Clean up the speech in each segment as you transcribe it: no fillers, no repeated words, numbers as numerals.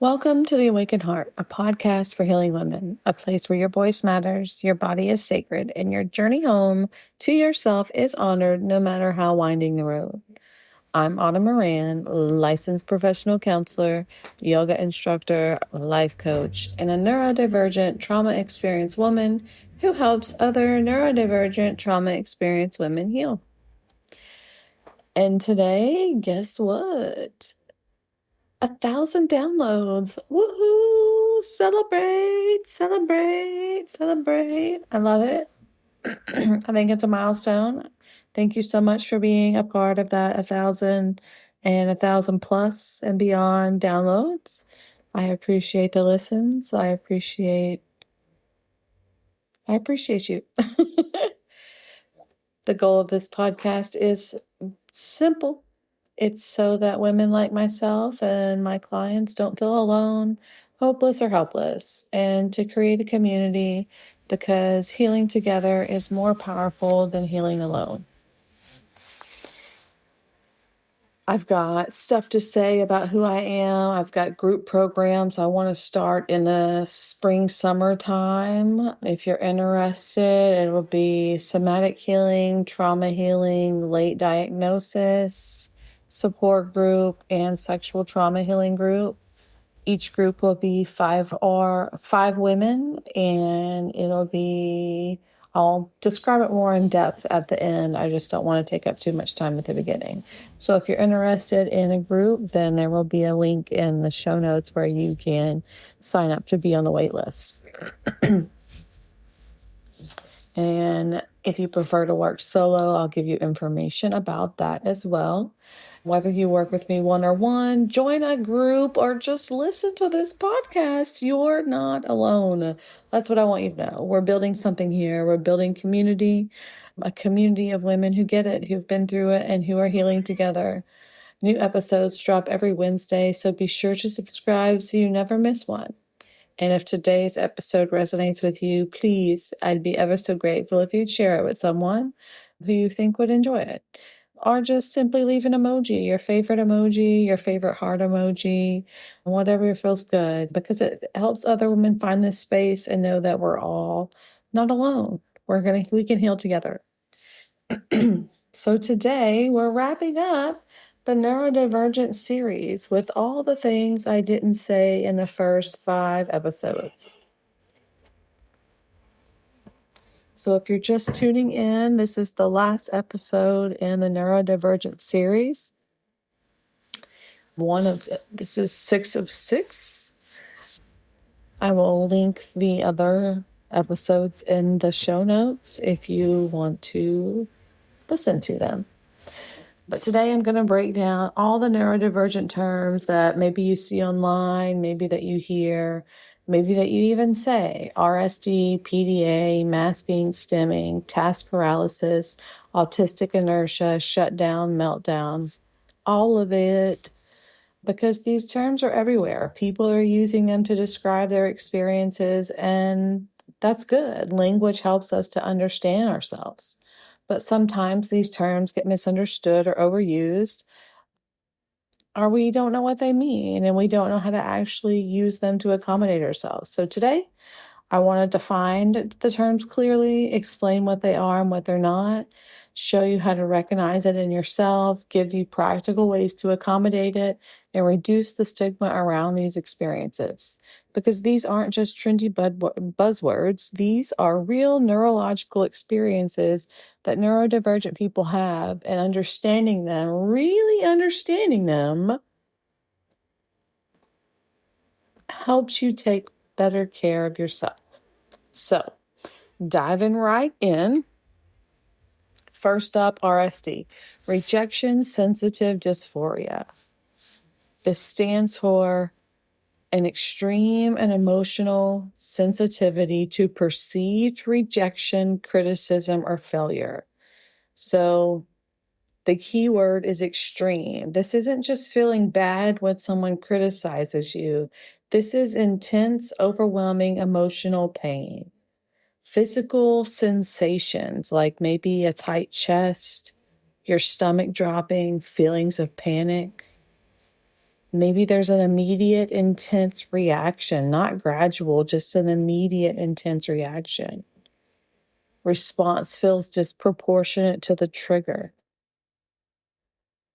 Welcome to The Awakened Heart, a podcast for healing women, a place where your voice matters, your body is sacred, and your journey home to yourself is honored no matter how winding the road. I'm Autumn Moran, licensed professional counselor, yoga instructor, life coach, and a neurodivergent trauma experienced woman who helps other neurodivergent trauma experienced women heal. And today, guess what? 1,000 downloads. Woohoo! Celebrate, celebrate, celebrate. I love it. I think it's a milestone. Thank you so much for being a part of that 1,000 and 1,000 plus and beyond downloads. I appreciate the listens. I appreciate you. The goal of this podcast is simple. It's so that women like myself and my clients don't feel alone, hopeless, or helpless, and to create a community because healing together is more powerful than healing alone. I've got stuff to say about who I am. I've got group programs I want to start in the spring, summertime. If you're interested, it will be somatic healing, trauma healing, late diagnosis, support group, and sexual trauma healing group. Each group will be five women, and I'll describe it more in depth at the end. I just don't want to take up too much time at the beginning. So if you're interested in a group, then there will be a link in the show notes where you can sign up to be on the wait list. And if you prefer to work solo, I'll give you information about that as well. Whether you work with me one-on-one, join a group, or just listen to this podcast, you're not alone. That's what I want you to know. We're building something here. We're building community, a community of women who get it, who've been through it, and who are healing together. New episodes drop every Wednesday, so be sure to subscribe so you never miss one. And if today's episode resonates with you, please, I'd be ever so grateful if you'd share it with someone who you think would enjoy it. Or just simply leave an emoji, your favorite heart emoji, whatever feels good, because it helps other women find this space and know that we're all not alone. We can heal together. So today we're wrapping up the neurodivergent series with all the things I didn't say in the first 5 episodes. So if you're just tuning in, this is the last episode in the neurodivergent series. This is 6 of 6. I will link the other episodes in the show notes if you want to listen to them. But today I'm going to break down all the neurodivergent terms that maybe you see online, maybe that you hear, maybe that you even say: RSD, PDA, masking, stimming, task paralysis, autistic inertia, shutdown, meltdown, all of it, because these terms are everywhere. People are using them to describe their experiences, and that's good. Language helps us to understand ourselves. But sometimes these terms get misunderstood or overused, or we don't know what they mean, and we don't know how to actually use them to accommodate ourselves. So today, I want to define the terms clearly, explain what they are and what they're not, show you how to recognize it in yourself, give you practical ways to accommodate it, and reduce the stigma around these experiences. Because these aren't just trendy buzzwords. These are real neurological experiences that neurodivergent people have, and really understanding them, helps you take better care of yourself. So, diving right in. First up, RSD, rejection sensitive dysphoria. This stands for an extreme and emotional sensitivity to perceived rejection, criticism, or failure. So the key word is extreme. This isn't just feeling bad when someone criticizes you. This is intense, overwhelming emotional pain. Physical sensations like maybe a tight chest, your stomach dropping, feelings of panic. Maybe there's an immediate, intense reaction, not gradual, just an immediate, intense reaction. Response feels disproportionate to the trigger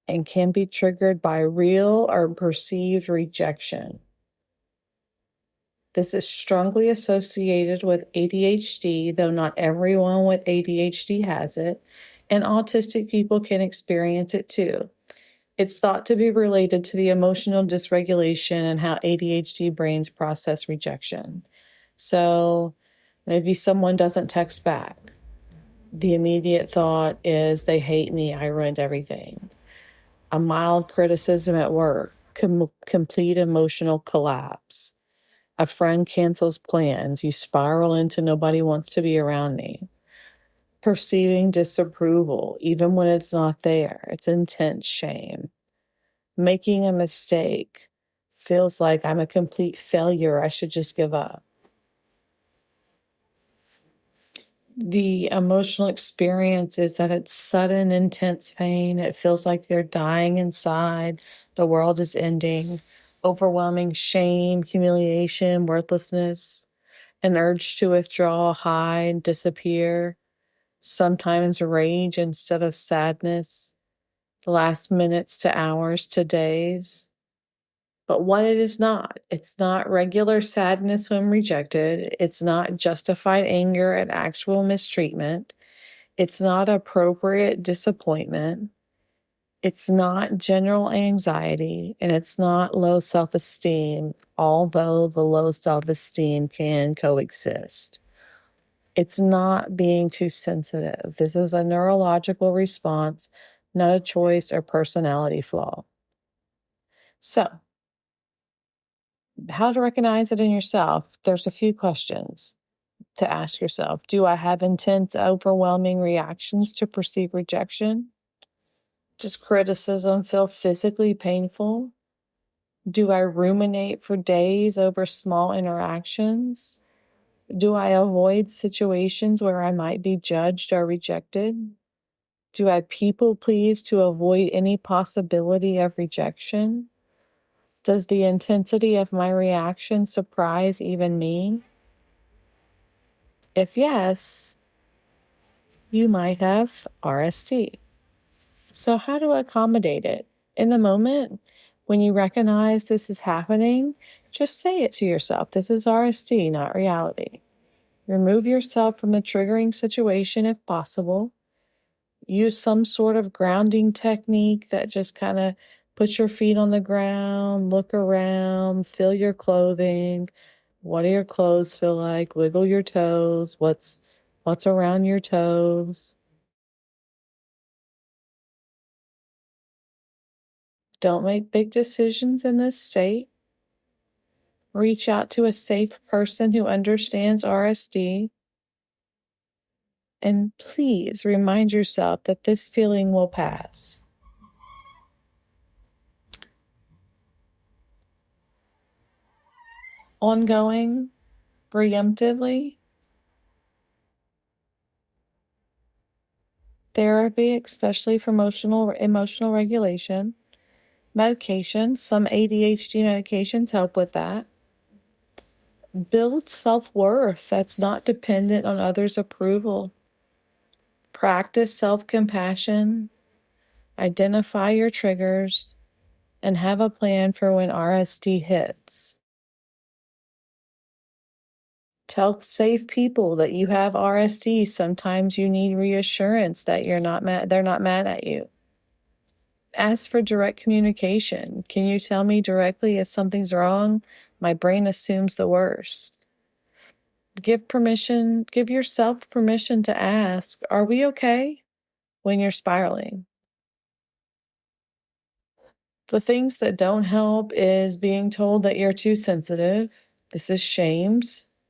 and can be triggered by real or perceived rejection. This is strongly associated with ADHD, though not everyone with ADHD has it, and autistic people can experience it too. It's thought to be related to the emotional dysregulation and how ADHD brains process rejection. So maybe someone doesn't text back. The immediate thought is they hate me, I ruined everything. A mild criticism at work, complete emotional collapse. A friend cancels plans, you spiral into nobody wants to be around me. Perceiving disapproval, even when it's not there, it's intense shame. Making a mistake feels like I'm a complete failure, I should just give up. The emotional experience is that it's sudden, intense pain. It feels like they're dying inside. The world is ending. Overwhelming shame, humiliation, worthlessness, an urge to withdraw, hide, disappear. Sometimes rage instead of sadness. The last minutes to hours to days. But what it is not, it's not regular sadness when rejected. It's not justified anger at actual mistreatment. It's not appropriate disappointment. It's not general anxiety, and it's not low self-esteem, although the low self-esteem can coexist. It's not being too sensitive. This is a neurological response, not a choice or personality flaw. So, how to recognize it in yourself? There's a few questions to ask yourself. Do I have intense, overwhelming reactions to perceived rejection? Does criticism feel physically painful? Do I ruminate for days over small interactions? Do I avoid situations where I might be judged or rejected? Do I people please to avoid any possibility of rejection? Does the intensity of my reaction surprise even me? If yes, you might have RSD. So, how to accommodate it? In the moment, when you recognize this is happening, just say it to yourself. This is RSD, not reality. Remove yourself from the triggering situation if possible. Use some sort of grounding technique that just kind of puts your feet on the ground, look around, feel your clothing. What do your clothes feel like? Wiggle your toes. What's around your toes? Don't make big decisions in this state. Reach out to a safe person who understands RSD. And please remind yourself that this feeling will pass. Ongoing, preemptively, therapy, especially for emotional regulation, medication, some ADHD medications help with that. Build self-worth that's not dependent on others' approval. Practice self-compassion, identify your triggers, and have a plan for when RSD hits. Tell safe people that you have RSD. Sometimes you need reassurance that they're not mad at you. Ask for direct communication. Can you tell me directly if something's wrong? My brain assumes the worst. Give yourself permission to ask, are we okay? When you're spiraling. The things that don't help is being told that you're too sensitive. This is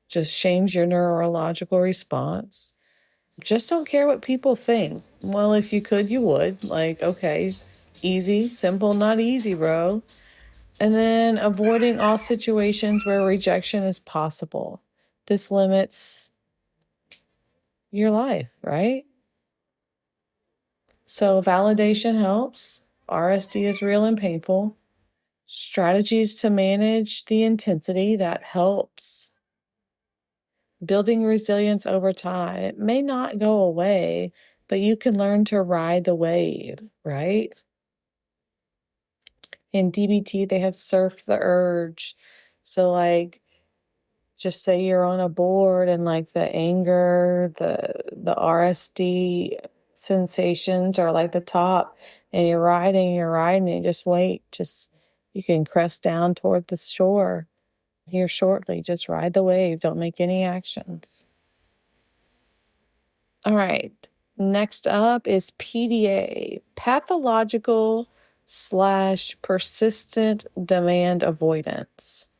just shames your neurological response. Just don't care what people think. Well, if you could, you would. Like, okay, easy, simple, not easy, bro. And then avoiding all situations where rejection is possible. This limits your life, right? So validation helps. RSD is real and painful. Strategies to manage the intensity, that helps. Building resilience over time. It may not go away, but you can learn to ride the wave, right? In DBT, they have surf the urge. So like, just say you're on a board and like the anger, the RSD sensations are like the top, and you're riding, and just wait. You can crest down toward the shore here shortly. Just ride the wave. Don't make any actions. All right. Next up is PDA, pathological / persistent demand avoidance.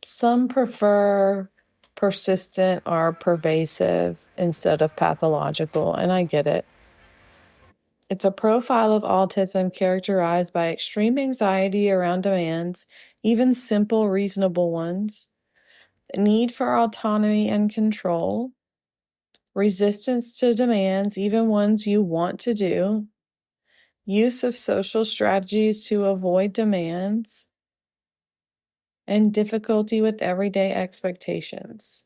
Some prefer persistent or pervasive instead of pathological, and I get it. It's a profile of autism characterized by extreme anxiety around demands, even simple, reasonable ones, need for autonomy and control, resistance to demands, even ones you want to do, use of social strategies to avoid demands, and difficulty with everyday expectations.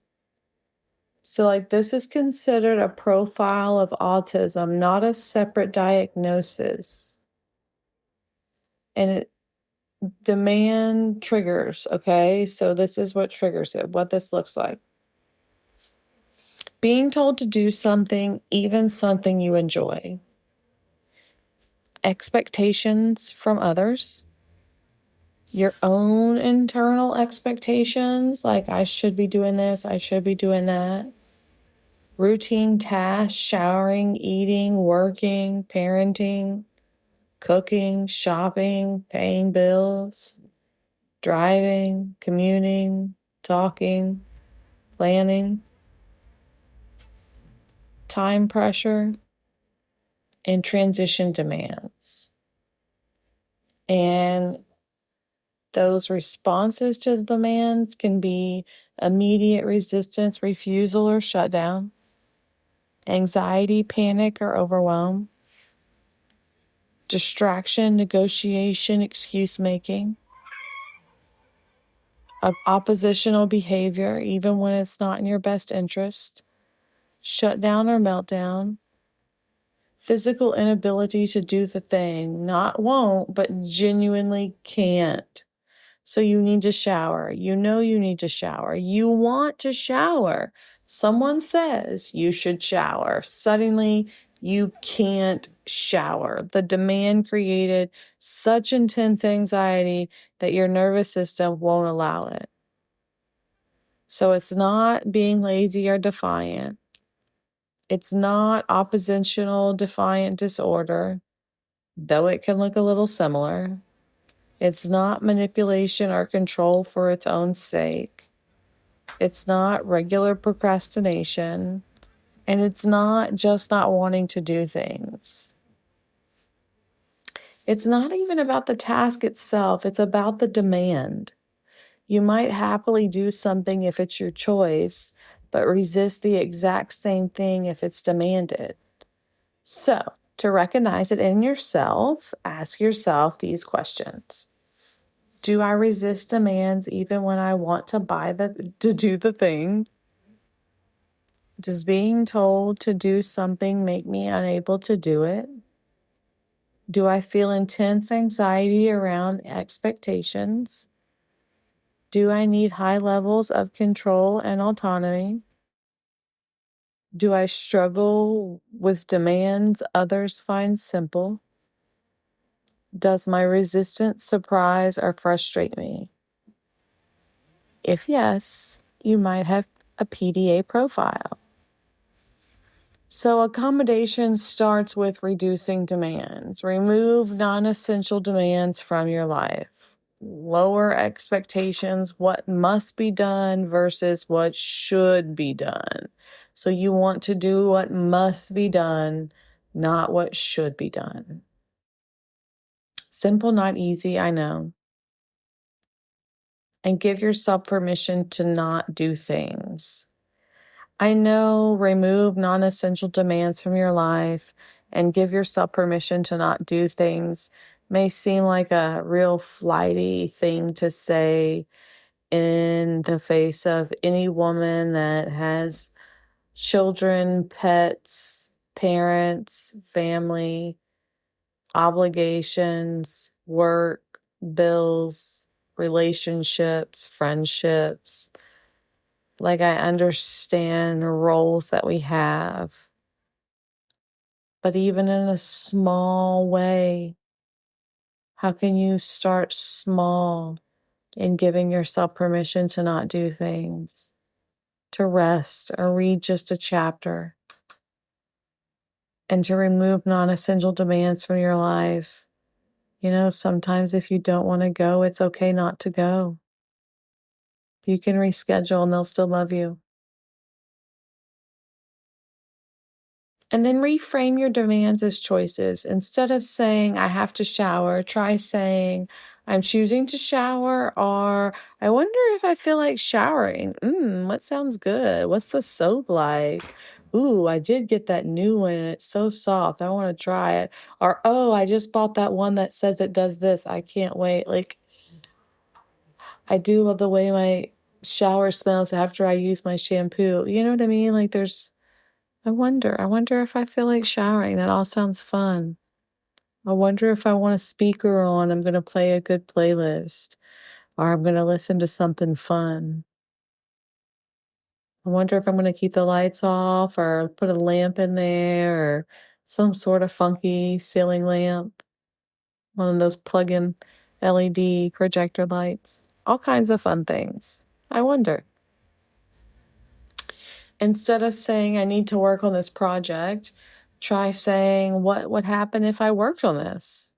So, like, this is considered a profile of autism, not a separate diagnosis. And demand triggers, okay? So this is what triggers it, what this looks like. Being told to do something, even something you enjoy. Expectations from others. Your own internal expectations, like I should be doing this, I should be doing that. Routine tasks, showering, eating, working, parenting, cooking, shopping, paying bills, driving, commuting, talking, planning, time pressure, and transition demands. And those responses to the demands can be immediate resistance, refusal, or shutdown, anxiety, panic, or overwhelm, distraction, negotiation, excuse making, oppositional behavior, even when it's not in your best interest, shutdown or meltdown, physical inability to do the thing, not won't, but genuinely can't. So you need to shower. You know you need to shower. You want to shower. Someone says you should shower. Suddenly, you can't shower. The demand created such intense anxiety that your nervous system won't allow it. So it's not being lazy or defiant. It's not oppositional defiant disorder, though it can look a little similar. It's not manipulation or control for its own sake. It's not regular procrastination. And it's not just not wanting to do things. It's not even about the task itself. It's about the demand. You might happily do something if it's your choice, but resist the exact same thing if it's demanded. So, to recognize it in yourself, ask yourself these questions. Do I resist demands even when I want to do the thing? Does being told to do something make me unable to do it? Do I feel intense anxiety around expectations? Do I need high levels of control and autonomy? Do I struggle with demands others find simple? Does my resistance surprise or frustrate me? If yes, you might have a PDA profile. So accommodations starts with reducing demands. Remove non-essential demands from your life. Lower expectations, what must be done versus what should be done. So you want to do what must be done, not what should be done. Simple, not easy, I know. And give yourself permission to not do things. I know, remove non-essential demands from your life and give yourself permission to not do things. may seem like a real flighty thing to say in the face of any woman that has children, pets, parents, family, obligations, work, bills, relationships, friendships. Like, I understand the roles that we have, but even in a small way, how can you start small in giving yourself permission to not do things, to rest or read just a chapter, and to remove non-essential demands from your life? You know, sometimes if you don't want to go, it's okay not to go. You can reschedule and they'll still love you. And then reframe your demands as choices. Instead of saying, I have to shower, try saying, I'm choosing to shower, or I wonder if I feel like showering. What sounds good? What's the soap like? Ooh, I did get that new one and it's so soft. I want to try it. Or, oh, I just bought that one that says it does this. I can't wait. Like, I do love the way my shower smells after I use my shampoo. You know what I mean? Like, I wonder if I feel like showering. That all sounds fun. I wonder if I want a speaker on, I'm going to play a good playlist, or I'm going to listen to something fun. I wonder if I'm going to keep the lights off or put a lamp in there or some sort of funky ceiling lamp, one of those plug-in LED projector lights. All kinds of fun things. I wonder. Instead of saying, I need to work on this project, try saying, what would happen if I worked on this?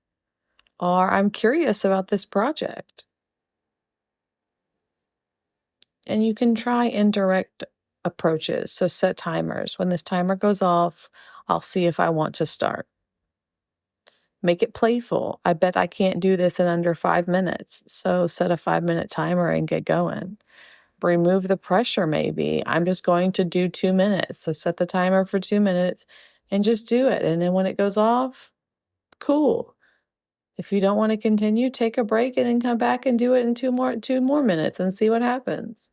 Or I'm curious about this project. And you can try indirect approaches. So set timers. When this timer goes off, I'll see if I want to start. Make it playful. I bet I can't do this in under 5 minutes. So set a 5-minute timer and get going. Remove the pressure, maybe. I'm just going to do 2 minutes. So set the timer for 2 minutes and just do it. And then when it goes off, cool. If you don't want to continue, take a break and then come back and do it in two more minutes and see what happens.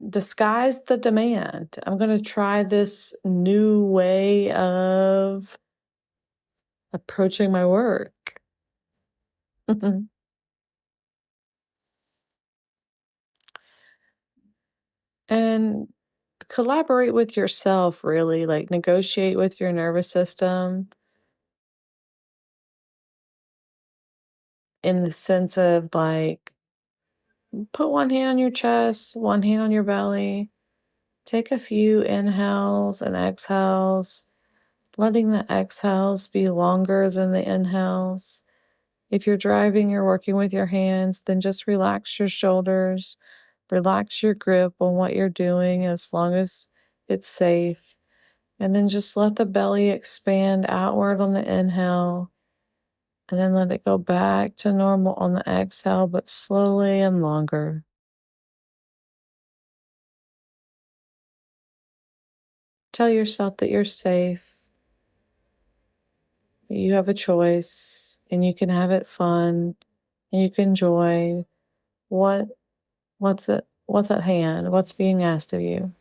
Disguise the demand. I'm going to try this new way of approaching my work. And collaborate with yourself, really, like negotiate with your nervous system in the sense of like, put one hand on your chest, one hand on your belly, take a few inhales and exhales, letting the exhales be longer than the inhales. If you're driving, you're working with your hands, then just relax your shoulders, relax your grip on what you're doing as long as it's safe. And then just let the belly expand outward on the inhale, and then let it go back to normal on the exhale, but slowly and longer. Tell yourself that you're safe, that you have a choice, and you can have it fun, and you can enjoy what's at hand, what's being asked of you.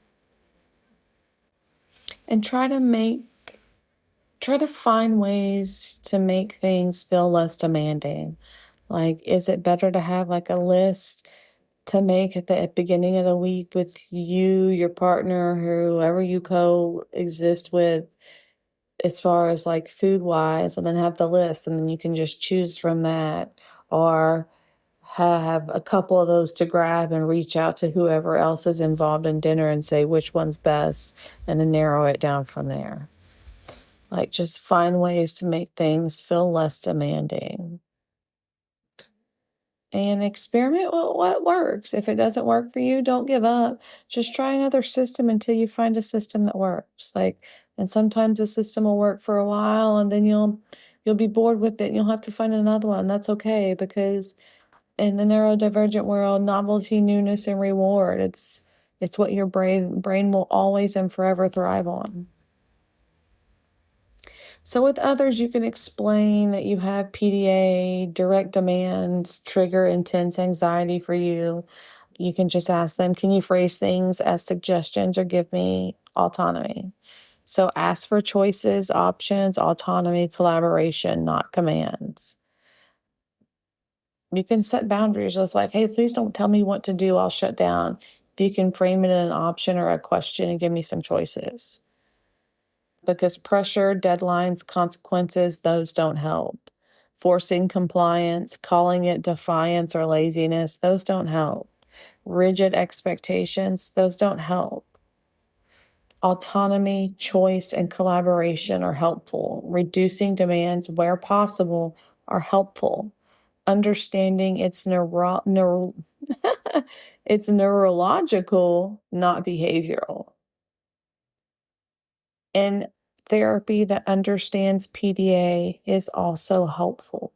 And try to find ways to make things feel less demanding. Like, is it better to have like a list to make at the beginning of the week with you, your partner, whoever you coexist with, as far as like food wise, and then have the list and then you can just choose from that? Or have a couple of those to grab and reach out to whoever else is involved in dinner and say which one's best, and then narrow it down from there. Like, just find ways to make things feel less demanding. And experiment with what works. If it doesn't work for you, don't give up. Just try another system until you find a system that works. Like, and sometimes a system will work for a while and then you'll be bored with it and you'll have to find another one. That's okay, because in the neurodivergent world, novelty, newness, and reward, it's what your brain will always and forever thrive on. So with others, you can explain that you have PDA, direct demands trigger intense anxiety for you. You can just ask them, can you phrase things as suggestions or give me autonomy? So ask for choices, options, autonomy, collaboration, not commands. You can set boundaries just like, hey, please don't tell me what to do. I'll shut down. If you can frame it in an option or a question and give me some choices. Because pressure, deadlines, consequences, those don't help. Forcing compliance, calling it defiance or laziness, those don't help. Rigid expectations, those don't help. Autonomy, choice, and collaboration are helpful. Reducing demands where possible are helpful. Understanding it's it's neurological, not behavioral. And therapy that understands PDA is also helpful.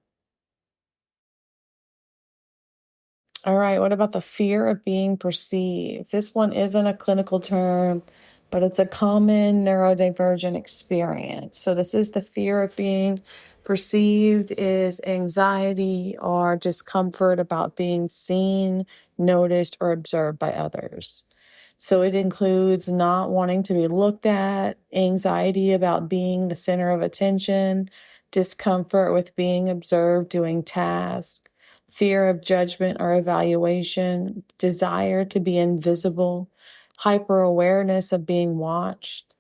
All right, what about the fear of being perceived? This one isn't a clinical term, but it's a common neurodivergent experience. So this is the fear of being perceived is anxiety or discomfort about being seen, noticed, or observed by others. So it includes not wanting to be looked at, anxiety about being the center of attention, discomfort with being observed doing tasks, fear of judgment or evaluation, desire to be invisible, hyper-awareness of being watched.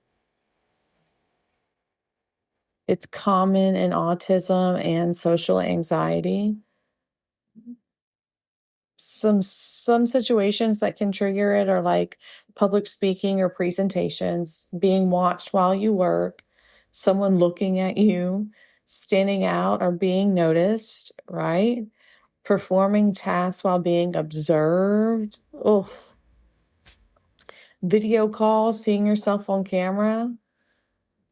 It's common in autism and social anxiety. Some situations that can trigger it are like public speaking or presentations, being watched while you work, someone looking at you, standing out or being noticed, right? Performing tasks while being observed. Oof. Video calls, seeing yourself on camera,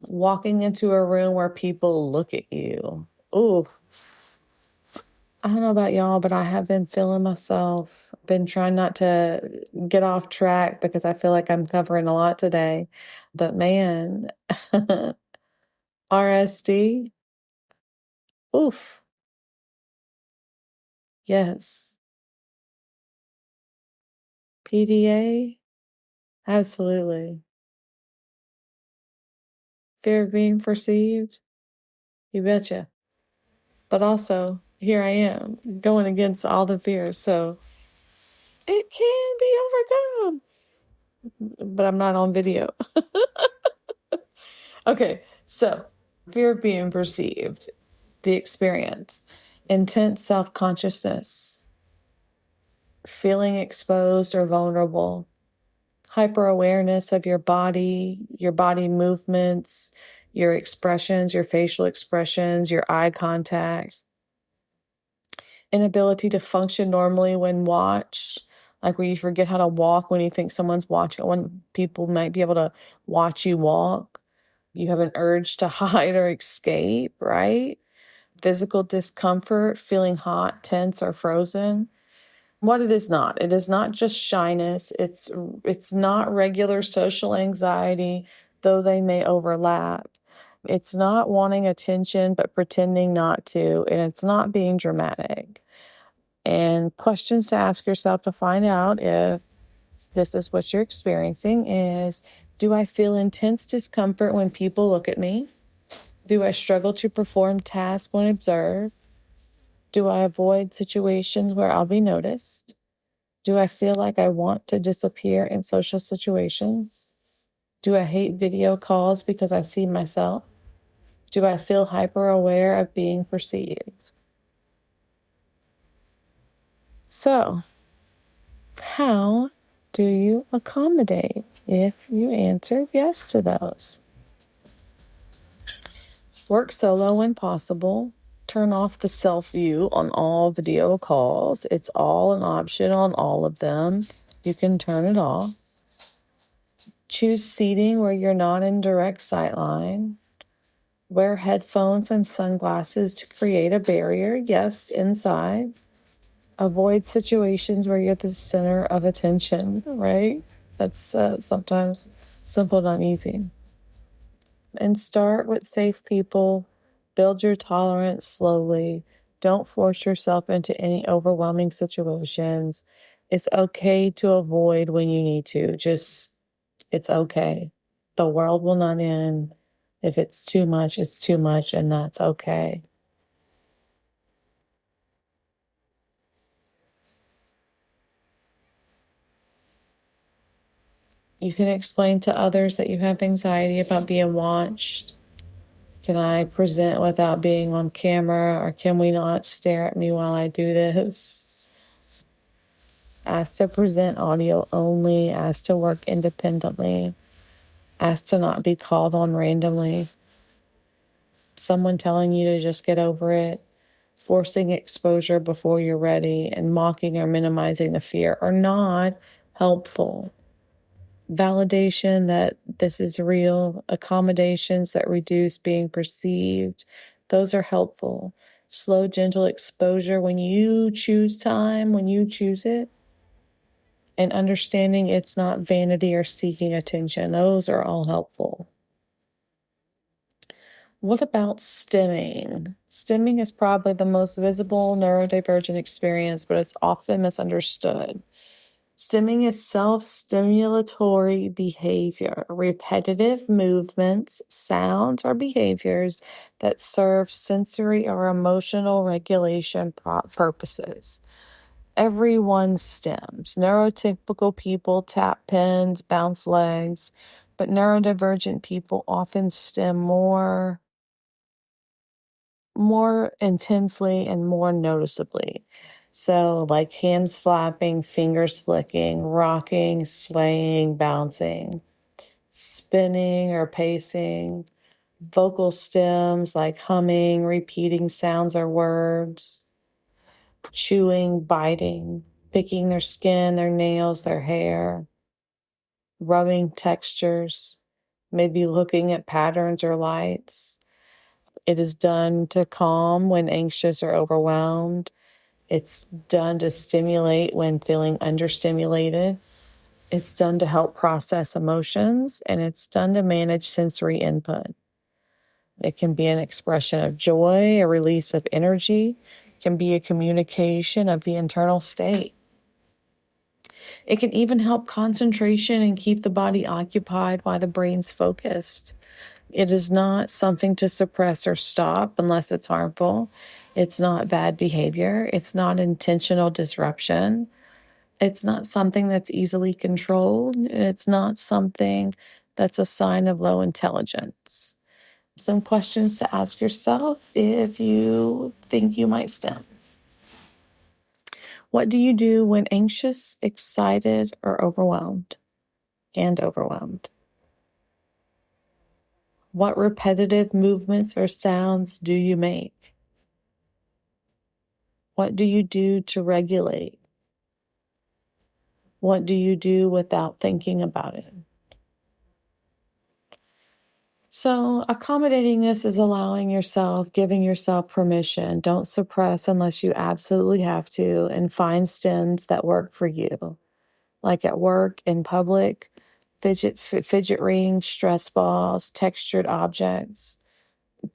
walking into a room where people look at you. Oof. I don't know about y'all, but I have been feeling myself. Been trying not to get off track because I feel like I'm covering a lot today. But man, RSD, oof, yes. PDA, absolutely. Fear of being perceived, you betcha. But also, here I am going against all the fears. So it can be overcome. But I'm not on video. Okay, so fear of being perceived, the experience, intense self-consciousness, feeling exposed or vulnerable, hyper-awareness of your body movements, your expressions, your facial expressions, your eye contact, inability to function normally when watched, like where you forget how to walk when you think someone's watching, when people might be able to watch you walk. You have an urge to hide or escape, right? Physical discomfort, feeling hot, tense, or frozen. What it is not just shyness. It's not regular social anxiety, though they may overlap. It's not wanting attention but pretending not to, and it's not being dramatic. And questions to ask yourself to find out if this is what you're experiencing is, do I feel intense discomfort when people look at me? Do I struggle to perform tasks when observed? Do I avoid situations where I'll be noticed? Do I feel like I want to disappear in social situations? Do I hate video calls because I see myself? Do I feel hyper aware of being perceived? So, how do you accommodate if you answer yes to those? Work solo when possible. Turn off the self view on all video calls. It's all an option on all of them. You can turn it off. Choose seating where you're not in direct sightline. Wear headphones and sunglasses to create a barrier. Yes, inside. Avoid situations where you're the center of attention, right? That's sometimes simple, not easy. And start with safe people. Build your tolerance slowly. Don't force yourself into any overwhelming situations. It's okay to avoid when you need to. It's okay. The world will not end. If it's too much, it's too much, and that's okay. You can explain to others that you have anxiety about being watched. Can I present without being on camera, or can we not stare at me while I do this? Ask to present audio only, ask to work independently, ask to not be called on randomly. Someone telling you to just get over it, forcing exposure before you're ready, and mocking or minimizing the fear are not helpful. Validation that this is real, accommodations that reduce being perceived, those are helpful. Slow, gentle exposure when you choose time, when you choose it, and understanding it's not vanity or seeking attention, those are all helpful. What about stimming? Stimming is probably the most visible neurodivergent experience, but it's often misunderstood. Stimming is self-stimulatory behavior, repetitive movements, sounds, or behaviors that serve sensory or emotional regulation purposes. Everyone stims. Neurotypical people tap pens, bounce legs, but neurodivergent people often stim more intensely and more noticeably. So, like hands flapping, fingers flicking, rocking, swaying, bouncing, spinning or pacing, vocal stems like humming, repeating sounds or words, chewing, biting, picking their skin, their nails, their hair, rubbing textures, maybe looking at patterns or lights. It is done to calm when anxious or overwhelmed. It's done to stimulate when feeling understimulated. It's done to help process emotions, and it's done to manage sensory input. It can be an expression of joy, a release of energy. It can be a communication of the internal state. It can even help concentration and keep the body occupied while the brain's focused. It is not something to suppress or stop unless it's harmful. It's not bad behavior. It's not intentional disruption. It's not something that's easily controlled. It's not something that's a sign of low intelligence. Some questions to ask yourself if you think you might stem. What do you do when anxious, excited, or overwhelmed? And overwhelmed. What repetitive movements or sounds do you make? What do you do to regulate? What do you do without thinking about it? So, accommodating this is allowing yourself, giving yourself permission. Don't suppress unless you absolutely have to, and find stems that work for you. Like at work, in public, fidget rings, stress balls, textured objects,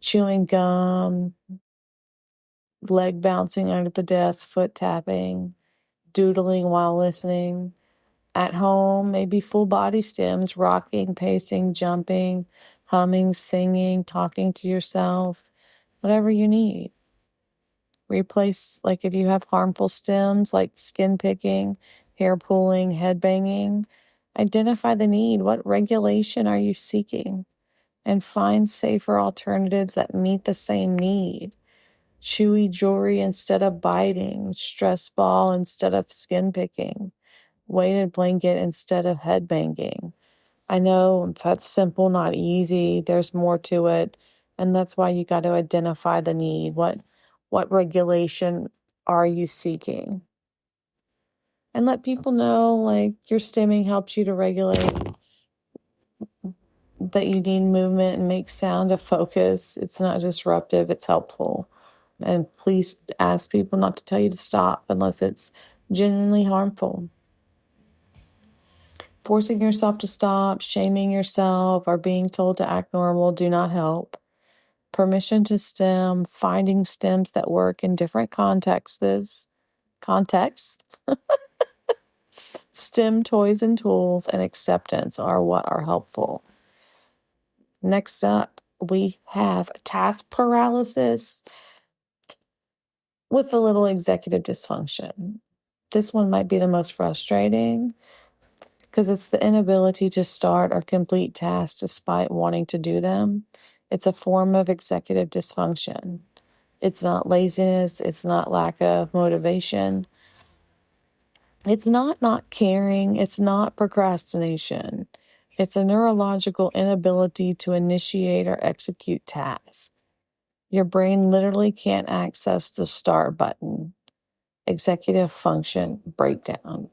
chewing gum, leg bouncing under the desk, foot tapping, doodling while listening. At home, maybe full body stems, rocking, pacing, jumping, humming, singing, talking to yourself, whatever you need. Replace, like if you have harmful stems like skin picking, hair pulling, head banging, identify the need. What regulation are you seeking? And find safer alternatives that meet the same need. Chewy jewelry instead of biting, stress ball instead of skin picking, weighted blanket instead of head banging. I know that's simple, not easy. There's more to it. And that's why you got to identify the need. What regulation are you seeking? And let people know, like, your stimming helps you to regulate, that you need movement and make sound to focus. It's not disruptive, it's helpful. And please ask people not to tell you to stop unless it's genuinely harmful. Forcing yourself to stop, shaming yourself, or being told to act normal do not help. Permission to stim, finding stims that work in different contexts, stim toys and tools, and acceptance are what are helpful. Next up, we have task paralysis with a little executive dysfunction. This one might be the most frustrating because it's the inability to start or complete tasks despite wanting to do them. It's a form of executive dysfunction. It's not laziness. It's not lack of motivation. It's not caring. It's not procrastination. It's a neurological inability to initiate or execute tasks. Your brain literally can't access the start button. Executive function breakdown.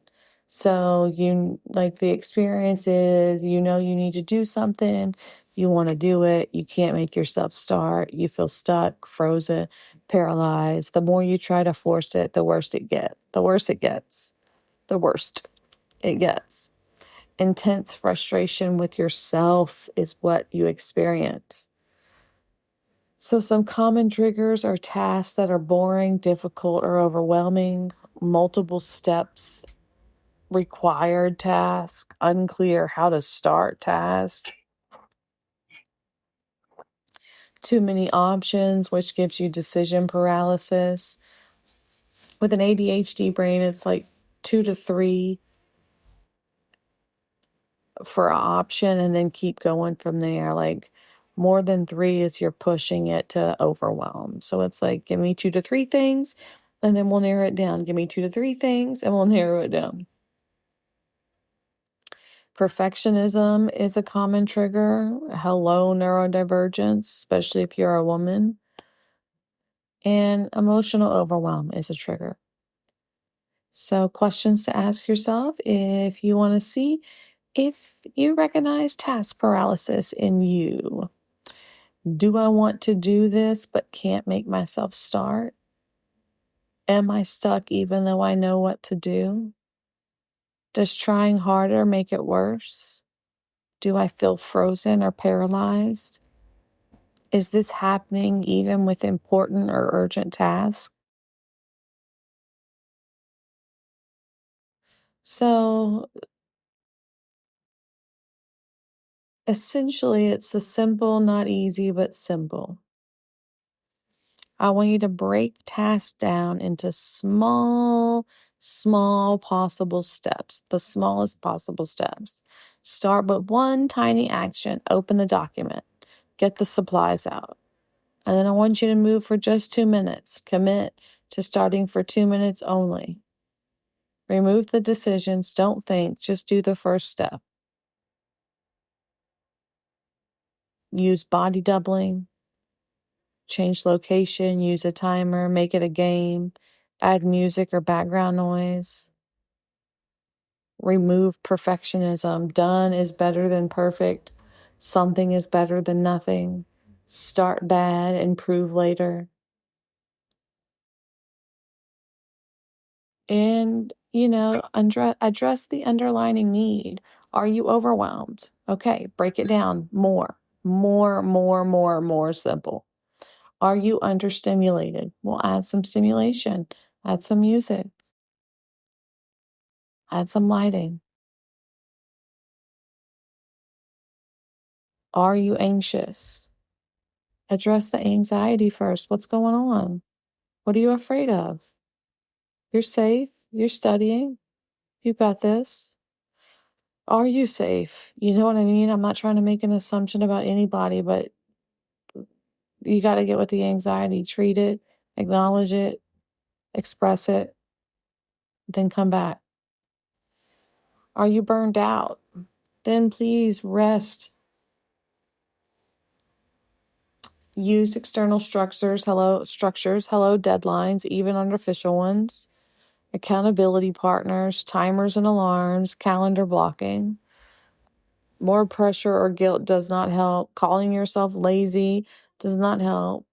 So the experience is, you need to do something, you want to do it, you can't make yourself start, you feel stuck, frozen, paralyzed. The more you try to force it, the worse it gets. Intense frustration with yourself is what you experience. So some common triggers are tasks that are boring, difficult, or overwhelming, multiple steps required task, unclear how to start task, too many options, which gives you decision paralysis. With an ADHD brain, it's like 2 to 3 for an option and then keep going from there. Like more than 3 is you're pushing it to overwhelm. So it's like, give me 2 to 3 things and then we'll narrow it down. Give me 2 to 3 things and we'll narrow it down. Perfectionism is a common trigger. Hello, neurodivergence, especially if you're a woman. And emotional overwhelm is a trigger. So questions to ask yourself if you want to see if you recognize task paralysis in you. Do I want to do this but can't make myself start? Am I stuck even though I know what to do? Does trying harder make it worse? Do I feel frozen or paralyzed? Is this happening even with important or urgent tasks? So essentially, it's a simple, not easy, but simple. I want you to break tasks down into small possible steps, the smallest possible steps. Start with one tiny action, open the document, get the supplies out. And then I want you to move for just 2 minutes. Commit to starting for 2 minutes only. Remove the decisions, don't think, just do the first step. Use body doubling. Change location, use a timer, make it a game, add music or background noise. Remove perfectionism. Done is better than perfect. Something is better than nothing. Start bad, improve later. And, address the underlying need. Are you overwhelmed? Okay, break it down. More simple. Are you understimulated? Well, add some stimulation, add some music, add some lighting. Are you anxious? Address the anxiety first. What's going on? What are you afraid of? You're safe. You're studying. You got this. Are you safe? You know what I mean? I'm not trying to make an assumption about anybody, but you got to get with the anxiety. Treat it, acknowledge it, express it, then come back. Are you burned out? Then please rest. Use external structures, hello deadlines, even artificial ones, accountability partners, timers and alarms, calendar blocking. More pressure or guilt does not help. Calling yourself lazy does not help.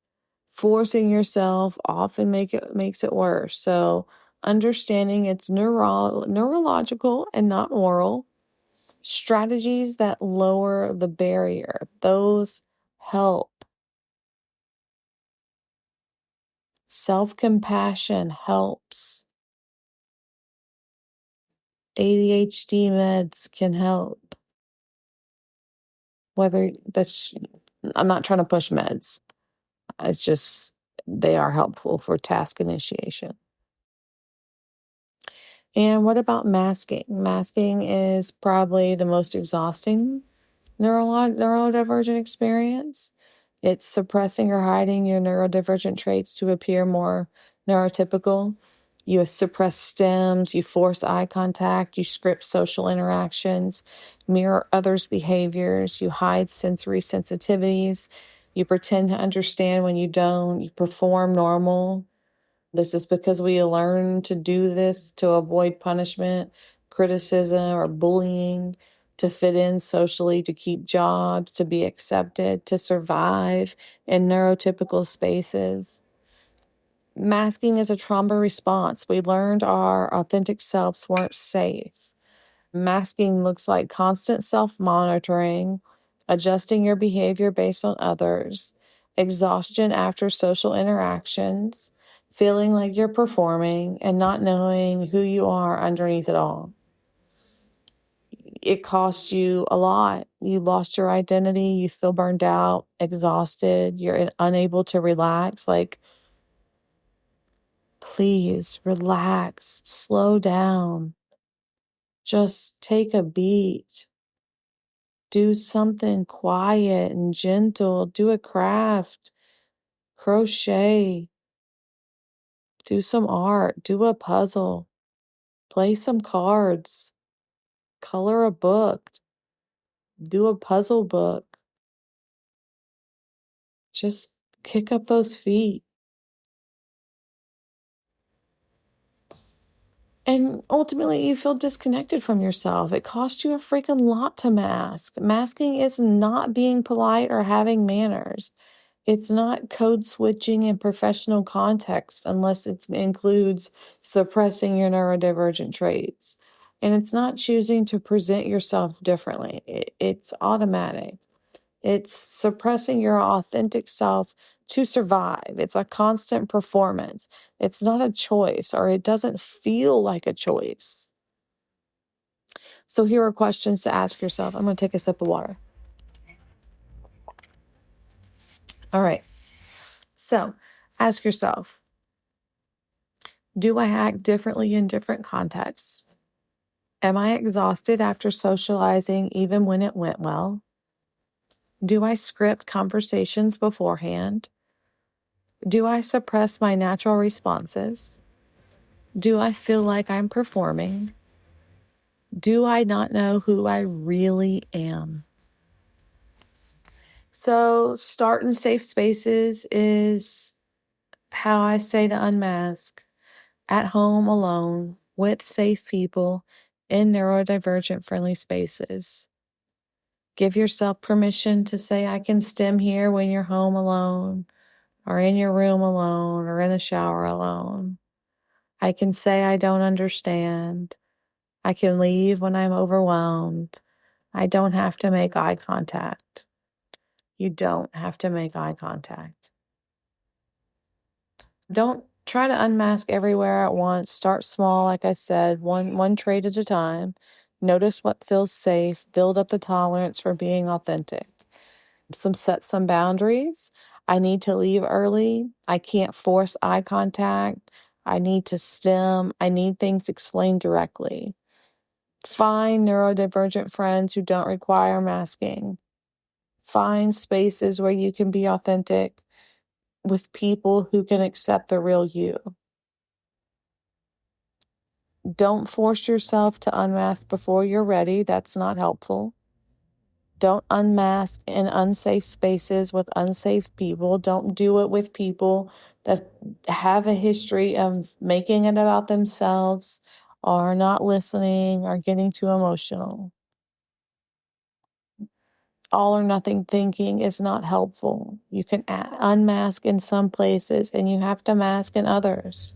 Forcing yourself often makes it worse. So understanding it's neurological and not moral. Strategies that lower the barrier, those help. Self-compassion helps. ADHD meds can help. Whether that's, I'm not trying to push meds. It's just, they are helpful for task initiation. And what about masking? Masking is probably the most exhausting neurodivergent experience. It's suppressing or hiding your neurodivergent traits to appear more neurotypical. You suppress stims, you force eye contact, you script social interactions, mirror others' behaviors, you hide sensory sensitivities, you pretend to understand when you don't, you perform normal. This is because we learn to do this to avoid punishment, criticism, or bullying, to fit in socially, to keep jobs, to be accepted, to survive in neurotypical spaces. Masking is a trauma response. We learned our authentic selves weren't safe. Masking looks like constant self-monitoring, adjusting your behavior based on others, exhaustion after social interactions, feeling like you're performing, and not knowing who you are underneath it all. It costs you a lot. You lost your identity. You feel burned out, exhausted. You're unable to relax. Like, please relax, slow down. Just take a beat. Do something quiet and gentle. Do a craft. Crochet. Do some art. Do a puzzle. Play some cards. Color a book. Do a puzzle book. Just kick up those feet. And ultimately, you feel disconnected from yourself. It costs you a freaking lot to mask. Masking is not being polite or having manners. It's not code switching in professional context unless it includes suppressing your neurodivergent traits. And it's not choosing to present yourself differently. It's automatic. It's suppressing your authentic self to survive. It's a constant performance. It's not a choice, or it doesn't feel like a choice. So here are questions to ask yourself. I'm going to take a sip of water. All right. So ask yourself, do I act differently in different contexts? Am I exhausted after socializing even when it went well? Do I script conversations beforehand? Do I suppress my natural responses? Do I feel like I'm performing? Do I not know who I really am? So, start in safe spaces is how I say to unmask. At home, alone, with safe people, in neurodivergent friendly spaces. Give yourself permission to say, I can stim here when you're home alone, or in your room alone, or in the shower alone. I can say, I don't understand. I can leave when I'm overwhelmed. I don't have to make eye contact. You don't have to make eye contact. Don't try to unmask everywhere at once. Start small, like I said, one trait at a time. Notice what feels safe. Build up the tolerance for being authentic. Set some boundaries. I need to leave early. I can't force eye contact. I need to stim. I need things explained directly. Find neurodivergent friends who don't require masking. Find spaces where you can be authentic with people who can accept the real you. Don't force yourself to unmask before you're ready. That's not helpful. Don't unmask in unsafe spaces with unsafe people. Don't do it with people that have a history of making it about themselves, or not listening, or getting too emotional. All or nothing thinking is not helpful. You can unmask in some places and you have to mask in others.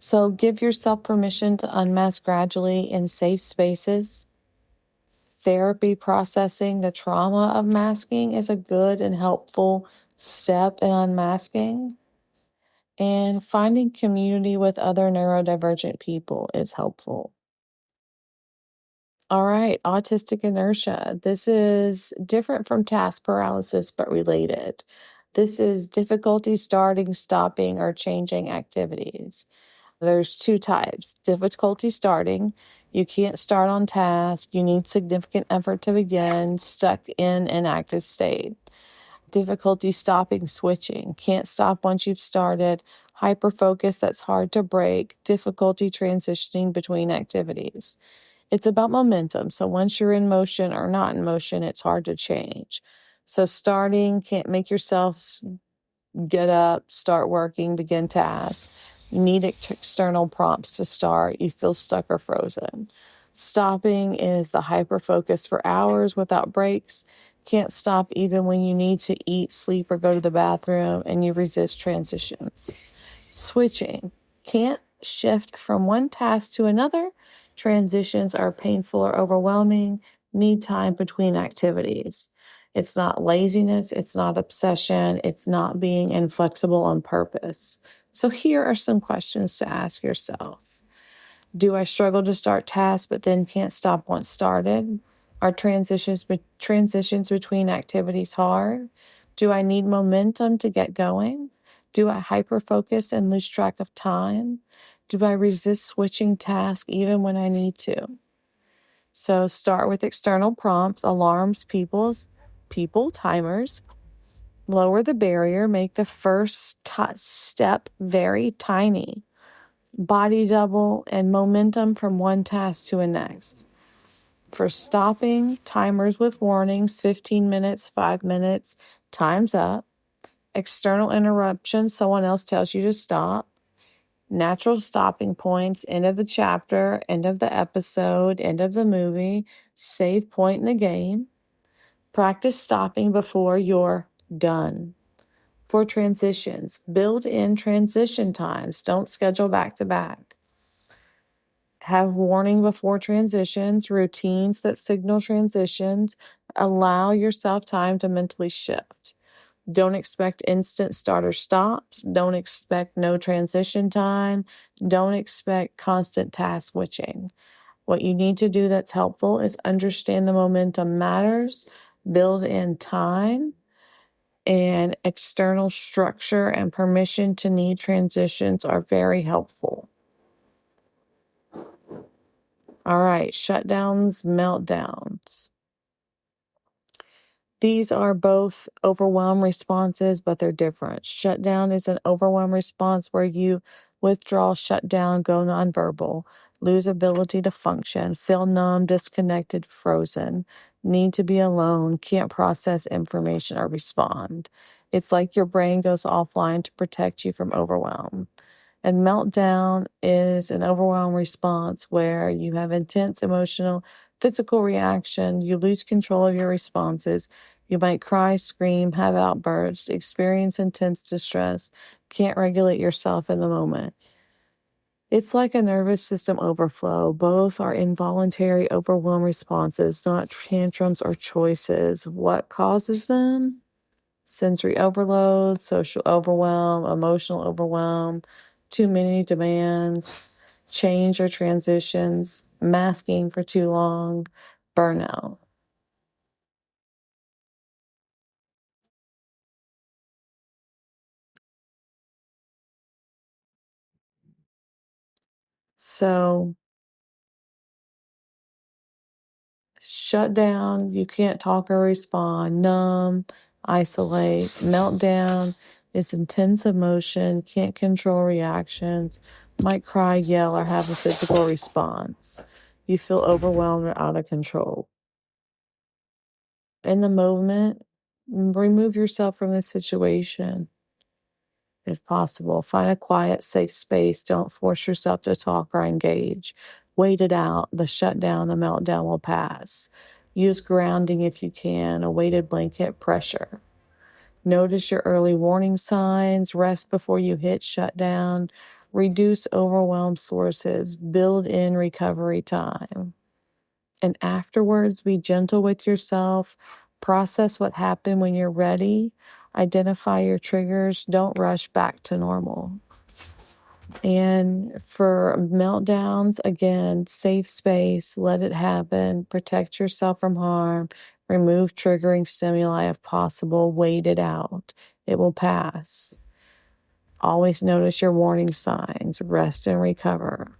So give yourself permission to unmask gradually in safe spaces. Therapy processing the trauma of masking is a good and helpful step in unmasking. And finding community with other neurodivergent people is helpful. All right, autistic inertia. This is different from task paralysis, but related. This is difficulty starting, stopping, or changing activities. There's two types. Difficulty starting. You can't start on task. You need significant effort to begin, stuck in an active state. Difficulty stopping, switching. Can't stop once you've started. Hyperfocus that's hard to break. Difficulty transitioning between activities. It's about momentum. So once you're in motion or not in motion, it's hard to change. So starting, can't make yourself get up, start working, begin tasks. You need external prompts to start. You feel stuck or frozen. Stopping is the hyper focus for hours without breaks. Can't stop even when you need to eat, sleep, or go to the bathroom, and you resist transitions. Switching. Can't shift from one task to another. Transitions are painful or overwhelming. Need time between activities. It's not laziness. It's not obsession. It's not being inflexible on purpose. So here are some questions to ask yourself. Do I struggle to start tasks but then can't stop once started? Are transitions between activities hard? Do I need momentum to get going? Do I hyperfocus and lose track of time? Do I resist switching tasks even when I need to? So start with external prompts, alarms, people, timers. Lower the barrier, make the first step very tiny. Body double and momentum from one task to a next. For stopping, timers with warnings, 15 minutes, 5 minutes, time's up. External interruptions, someone else tells you to stop. Natural stopping points, end of the chapter, end of the episode, end of the movie, save point in the game. Practice stopping before you're done. For transitions, build in transition times. Don't schedule back to back. Have warning before transitions, routines that signal transitions. Allow yourself time to mentally shift. Don't expect instant start or stops. Don't expect no transition time. Don't expect constant task switching. What you need to do that's helpful is understand the momentum matters, build in time, and external structure and permission to need transitions are very helpful. All right, shutdowns, meltdowns. These are both overwhelm responses, but they're different. Shutdown is an overwhelm response where you withdraw, shut down, go nonverbal, lose ability to function, feel numb, disconnected, frozen, need to be alone, can't process information or respond. It's like your brain goes offline to protect you from overwhelm. And meltdown is an overwhelm response where you have intense emotional, physical reaction, you lose control of your responses. You might cry, scream, have outbursts, experience intense distress, can't regulate yourself in the moment. It's like a nervous system overflow. Both are involuntary overwhelm responses, not tantrums or choices. What causes them? Sensory overload, social overwhelm, emotional overwhelm, too many demands, change or transitions, masking for too long, burnout. So, shut down, you can't talk or respond, numb, isolate, meltdown is intense emotion, can't control reactions, might cry, yell, or have a physical response. You feel overwhelmed or out of control. In the moment, remove yourself from the situation if possible. Find a quiet, safe space. Don't force yourself to talk or engage. Wait it out. The shutdown, the meltdown will pass. Use grounding if you can, a weighted blanket, pressure. Notice your early warning signs. Rest before you hit shutdown. Reduce overwhelm sources. Build in recovery time. And afterwards, be gentle with yourself. Process what happened when you're ready. Identify your triggers. Don't rush back to normal. And for meltdowns, again, safe space, let it happen, protect yourself from harm, remove triggering stimuli if possible, wait it out. It will pass. Always notice your warning signs, rest and recover.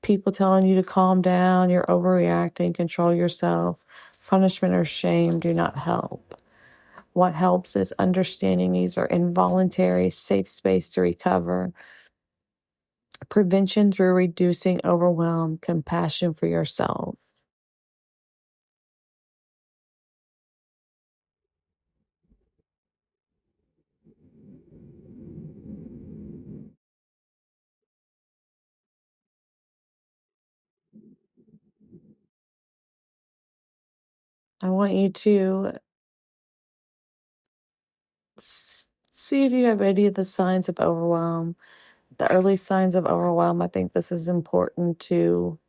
People telling you to calm down, you're overreacting, control yourself, punishment or shame do not help. What helps is understanding these are involuntary, safe space to recover. Prevention through reducing overwhelm, compassion for yourself. I want you to see if you have any of the signs of overwhelm. The early signs of overwhelm, I think this is important to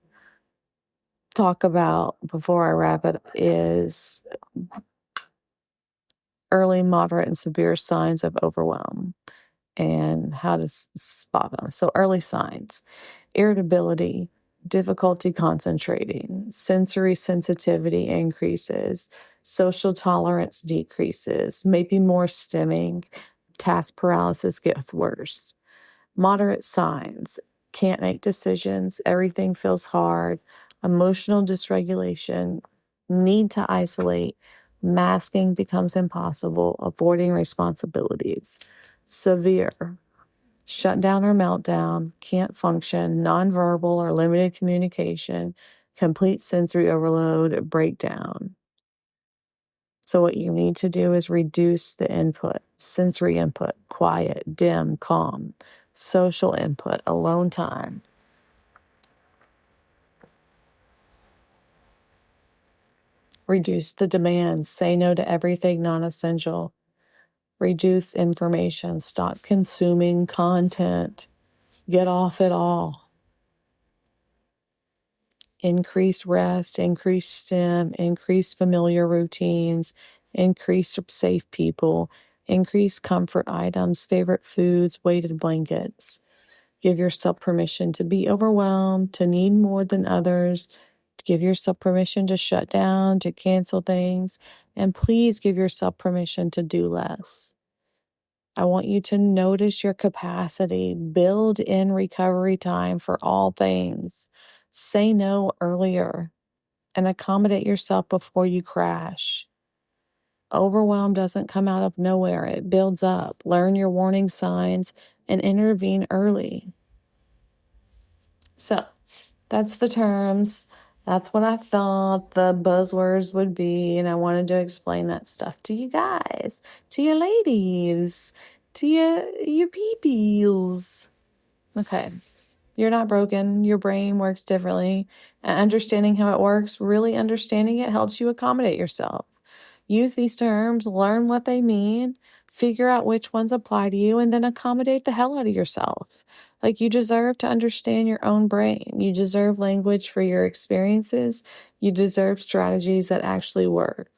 talk about before I wrap it, is early, moderate, and severe signs of overwhelm and how to spot them. So early signs: irritability, difficulty concentrating, sensory sensitivity increases, social tolerance decreases, maybe more stimming, task paralysis gets worse. Moderate signs: can't make decisions, everything feels hard, emotional dysregulation, need to isolate, masking becomes impossible, avoiding responsibilities. Severe: shutdown or meltdown, can't function, nonverbal or limited communication, complete sensory overload, breakdown. So what you need to do is reduce the input, sensory input, quiet, dim, calm, social input, alone time. Reduce the demands, say no to everything non-essential. Reduce information, stop consuming content, get off it all. Increase rest, increase stim, increase familiar routines, increase safe people, increase comfort items, favorite foods, weighted blankets. Give yourself permission to be overwhelmed, to need more than others. Give yourself permission to shut down, to cancel things, and please give yourself permission to do less. I want you to notice your capacity, build in recovery time for all things. Say no earlier and accommodate yourself before you crash. Overwhelm doesn't come out of nowhere, it builds up. Learn your warning signs and intervene early. So that's the terms. That's what I thought the buzzwords would be. And I wanted to explain that stuff to you guys, to you ladies, to you peepees. Okay. You're not broken. Your brain works differently. And understanding how it works, really understanding it, helps you accommodate yourself. Use these terms, learn what they mean, figure out which ones apply to you, and then accommodate the hell out of yourself. Like, you deserve to understand your own brain. You deserve language for your experiences. You deserve strategies that actually work.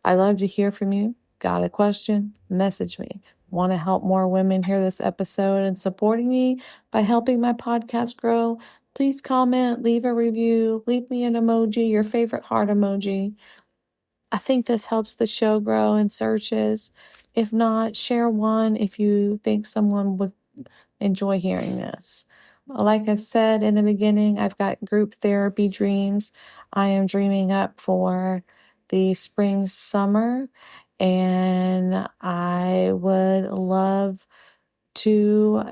I love to hear from you. Got a question? Message me. Want to help more women hear this episode and supporting me by helping my podcast grow? Please comment, leave a review, leave me an emoji, your favorite heart emoji. I think this helps the show grow in searches. If not, share one if you think someone would enjoy hearing this. Like I said in the beginning, I've got group therapy dreams. I am dreaming up for the spring, summer, and I would love to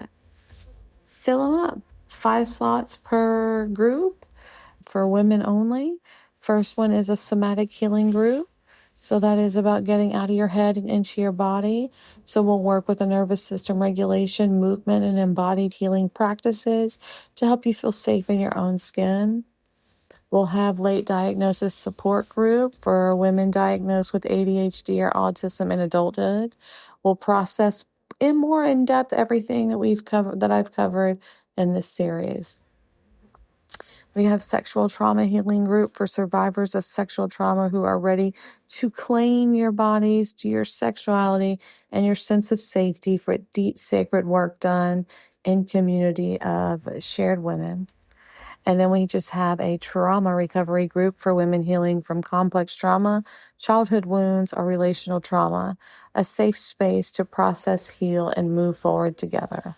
fill them up. 5 slots per group for women only. First one is a somatic healing group. So that is about getting out of your head and into your body. So we'll work with the nervous system regulation, movement, and embodied healing practices to help you feel safe in your own skin. We'll have late diagnosis support group for women diagnosed with ADHD or autism in adulthood. We'll process in more in depth everything that we've covered, that I've covered in this series. We have sexual trauma healing group for survivors of sexual trauma who are ready to claim your bodies, to your sexuality, and your sense of safety for deep sacred work done in community of shared women. And then we just have a trauma recovery group for women healing from complex trauma, childhood wounds, or relational trauma, a safe space to process, heal, and move forward together.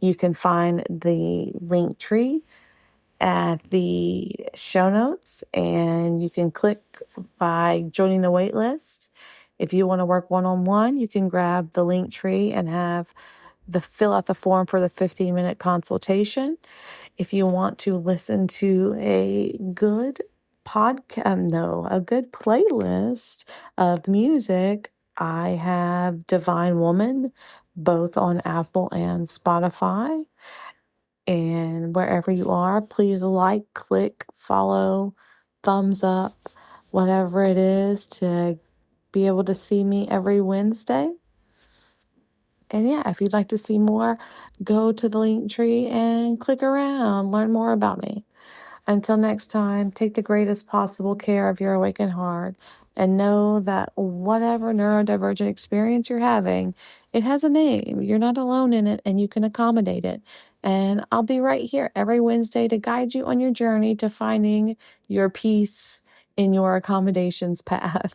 You can find the link tree at the show notes, and you can click by joining the wait list. If you want to work one-on-one, you can grab the link tree and fill out the form for the 15-minute consultation. If you want to listen to a good a good playlist of music, I have Divine Woman both on Apple and Spotify. And wherever you are, please like, click, follow, thumbs up, whatever it is, to be able to see me every Wednesday. And yeah, if you'd like to see more, go to the link tree and click around, learn more about me. Until next time, take the greatest possible care of your awakened heart and know that whatever neurodivergent experience you're having, it has a name. You're not alone in it, and you can accommodate it. And I'll be right here every Wednesday to guide you on your journey to finding your peace in your accommodations path.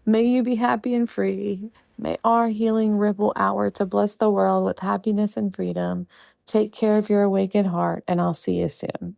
May you be happy and free. May our healing ripple outward to bless the world with happiness and freedom. Take care of your awakened heart, and I'll see you soon.